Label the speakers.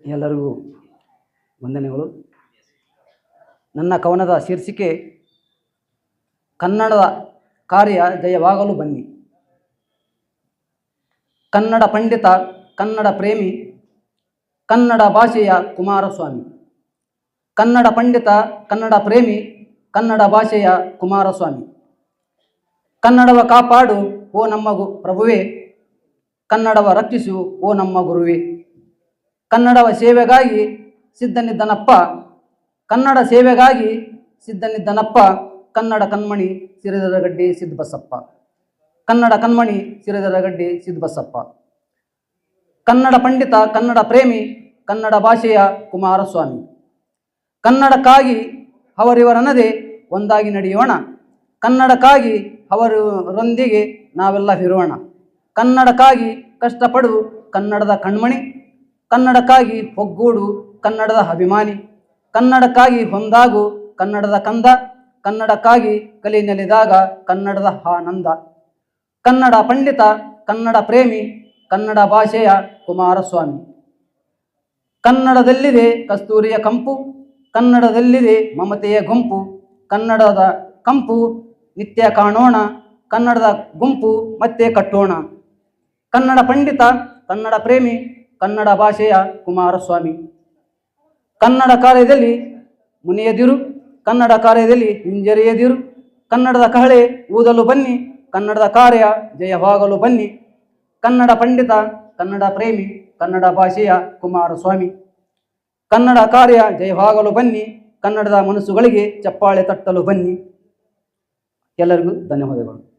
Speaker 1: ಎಲ್ಲರಿಗೂ ವಂದನೆಗಳು. ನನ್ನ ಕವನದ ಶೀರ್ಷಿಕೆ ಕನ್ನಡದ ಕಾರ್ಯ ಜಯವಾಗಲು ಬನ್ನಿ. ಕನ್ನಡ ಪಂಡಿತ, ಕನ್ನಡ ಪ್ರೇಮಿ, ಕನ್ನಡ ಭಾಷೆಯ ಕುಮಾರಸ್ವಾಮಿ. ಕನ್ನಡ ಪಂಡಿತ, ಕನ್ನಡ ಪ್ರೇಮಿ, ಕನ್ನಡ ಭಾಷೆಯ ಕುಮಾರಸ್ವಾಮಿ. ಕನ್ನಡವ ಕಾಪಾಡು ಓ ನಮ್ಮ ಪ್ರಭುವೇ, ಕನ್ನಡವ ರಕ್ಷಿಸು ಓ ನಮ್ಮ ಗುರುವೇ. ಕನ್ನಡವ ಸೇವೆಗಾಗಿ ಸಿದ್ಧನಿದ್ದನಪ್ಪ, ಕನ್ನಡ ಸೇವೆಗಾಗಿ ಸಿದ್ಧನಿದ್ದನಪ್ಪ. ಕನ್ನಡ ಕಣ್ಮಣಿ ಸಿರಿದರಗಡ್ಡಿ ಸಿದ್ಧಬಸಪ್ಪ. ಕನ್ನಡ ಕಣ್ಮಣಿ ಸಿರಿದರಗಡ್ಡಿ ಸಿದ್ಧಬಸಪ್ಪ. ಕನ್ನಡ ಪಂಡಿತ, ಕನ್ನಡ ಪ್ರೇಮಿ, ಕನ್ನಡ ಭಾಷೆಯ ಕುಮಾರಸ್ವಾಮಿ. ಕನ್ನಡಕ್ಕಾಗಿ ಅವರಿವರನ್ನದೇ ಒಂದಾಗಿ ನಡೆಯೋಣ. ಕನ್ನಡಕ್ಕಾಗಿ ಅವರೊಂದಿಗೆ ನಾವೆಲ್ಲ ಇರೋಣ. ಕನ್ನಡಕ್ಕಾಗಿ ಕಷ್ಟಪಡು ಕನ್ನಡದ ಕಣ್ಮಣಿ, ಕನ್ನಡಕ್ಕಾಗಿ ಒಗ್ಗೂಡು ಕನ್ನಡದ ಅಭಿಮಾನಿ. ಕನ್ನಡಕ್ಕಾಗಿ ಒಂದಾಗು ಕನ್ನಡದ ಕಂದ, ಕನ್ನಡಕ್ಕಾಗಿ ಕಲಿ ನೆಲೆದಾಗ ಕನ್ನಡದ ಆನಂದ. ಕನ್ನಡ ಪಂಡಿತ, ಕನ್ನಡ ಪ್ರೇಮಿ, ಕನ್ನಡ ಭಾಷೆಯ ಕುಮಾರಸ್ವಾಮಿ. ಕನ್ನಡದಲ್ಲಿದೆ ಕಸ್ತೂರಿಯ ಕಂಪು, ಕನ್ನಡದಲ್ಲಿದೆ ಮಮತೆಯ ಗುಂಪು. ಕನ್ನಡದ ಕಂಪು ನಿತ್ಯ ಕಾಣೋಣ, ಕನ್ನಡದ ಗುಂಪು ಮತ್ತೆ ಕಟ್ಟೋಣ. ಕನ್ನಡ ಪಂಡಿತ, ಕನ್ನಡ ಪ್ರೇಮಿ, ಕನ್ನಡ ಭಾಷೆಯ ಕುಮಾರಸ್ವಾಮಿ. ಕನ್ನಡ ಕಾರ್ಯದಲ್ಲಿ ಮುನಿಯದಿರು, ಕನ್ನಡ ಕಾರ್ಯದಲ್ಲಿ ಹಿಂಜರಿಯದಿರು. ಕನ್ನಡದ ಕಹಳೆ ಊದಲು ಬನ್ನಿ, ಕನ್ನಡದ ಕಾರ್ಯ ಜಯವಾಗಲು ಬನ್ನಿ. ಕನ್ನಡ ಪಂಡಿತ, ಕನ್ನಡ ಪ್ರೇಮಿ, ಕನ್ನಡ ಭಾಷೆಯ ಕುಮಾರಸ್ವಾಮಿ. ಕನ್ನಡ ಕಾರ್ಯ ಜಯವಾಗಲು ಬನ್ನಿ, ಕನ್ನಡದ ಮನಸ್ಸುಗಳಿಗೆ ಚಪ್ಪಾಳೆ ತಟ್ಟಲು ಬನ್ನಿ. ಎಲ್ಲರಿಗೂ ಧನ್ಯವಾದಗಳು.